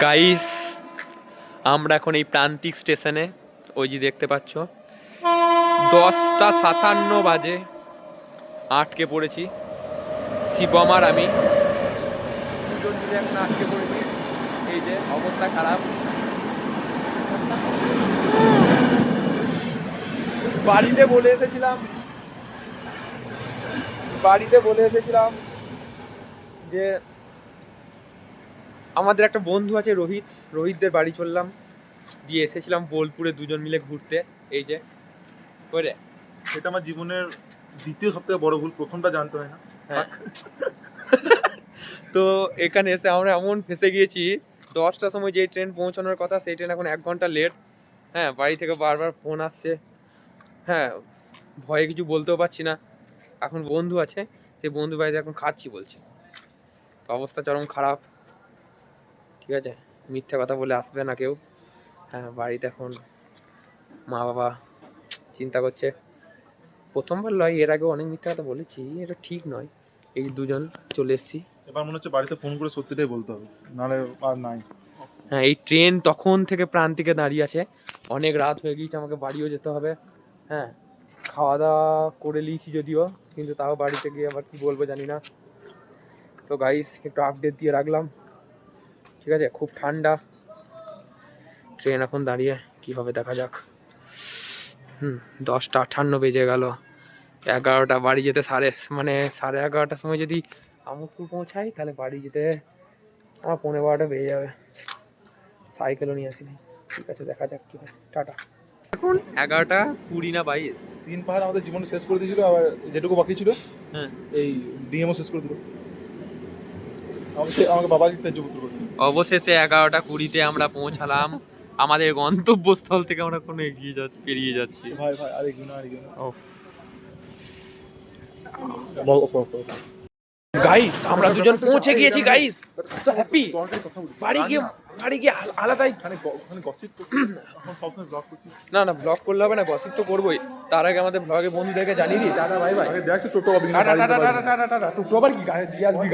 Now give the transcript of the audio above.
Guys, আমরা এখন এই প্রান্তিক স্টেশনে, ওই যে দেখতে পাচ্ছ 10টা 57 বাজে, আটকে পড়েছি শিবম আর আমি দুজন মিলে এখন আটকে পড়েছি। এই যে অবস্থা খারাপ। বাড়িতে বলে এসেছিলাম যে আমাদের একটা বন্ধু আছে রোহিতদের বাড়ি চললাম, দিয়ে এসেছিলাম বোলপুরে দুজন মিলে ঘুরতে। এই যে করে এটা আমার জীবনের দ্বিতীয় সবথেকে বড় ভুল, প্রথমটা জানতে হয় না। হ্যাঁ। তো এখানে এসে আমরা এমন ফেসে গিয়েছি, 10টার সময় যে ট্রেন পৌঁছানোর কথা সেই ট্রেন এখন 1 ঘন্টা লেট। হ্যাঁ, বাড়ি থেকে বারবার ফোন আসছে। হ্যাঁ, ভয়ে কিছু বলতেও পারছি না। এখন বন্ধু আছে, সেই বন্ধু বাড়িতে এখন খাচ্ছি বলছে। তো অবস্থা চরম খারাপ। ঠিক আছে, মিথ্যা কথা বলে আসবে না কেউ। হ্যাঁ, বাড়িতে এখন মা বাবা চিন্তা করছে। প্রথমবার লয়, এর আগে অনেক মিথ্যা কথা বলেছি, এটা ঠিক নয়। এই দুজন চলে এসেছি। এবার মনে হচ্ছে বাড়িতে ফোন করে সত্যিটাই বলতে হবে, নাহলে আর নাই। হ্যাঁ, এই ট্রেন তখন থেকে প্রান্তিকে দাঁড়িয়ে আছে, অনেক রাত হয়ে গিয়েছে, আমাকে বাড়িও যেতে হবে। হ্যাঁ, খাওয়া দাওয়া করে নিয়েছি যদিও, কিন্তু তাও বাড়িতে গিয়ে আবার কি বলবো জানি না। তো গাইস, একটু আপডেট দিয়ে রাখলাম। ঠিক আছে, খুব ঠান্ডা, ট্রেন এখন দাঁড়িয়ে, কি হবে দেখা যাক। 10টা 58 বেজে গেল। 11টা, বাড়ি যেতে সাড়ে 11টার সময় যদি আমোদপুর পৌঁছাই, তাহলে বাড়ি যেতে আমার 11:15 বেজে যাবে। সাইকেলও নিয়ে আসিনি। ঠিক আছে, দেখা যাক কি হয়। টাটা। এখন 11টা 20 না 22। 3 পাহাড় আমাদের জীবনে শেষ করে দিয়েছিল, আবার যেটুকু বাকি ছিল হ্যাঁ, এই ডিএমও শেষ করে দিল। আমাকে বাবাকে ত্যায্যপুত্র করে দিল। অবশেষে 11টা 20-তে আমরা পৌঁছালাম আমাদের গন্তব্যস্থল থেকে। আমরা কোনো পেরিয়ে যাচ্ছি। ভাই আরে গুনা ওফ গাইস, আমরা দুজন পৌঁছে গিয়েছি গাইস। তো হ্যাপি। বাড়ি গিয়ে আলাদাই। না না, ব্লগ করলে হবে না, গসিপ তো করবোই। তার আগে আমাদের ব্লগে বন্ধুদেরকে জানিয়ে দিই। Tata, bye bye. দেখ তো টোটো tata tata tata tata tata. তো আবার কি গায়ে দিয়ে আসবি গা?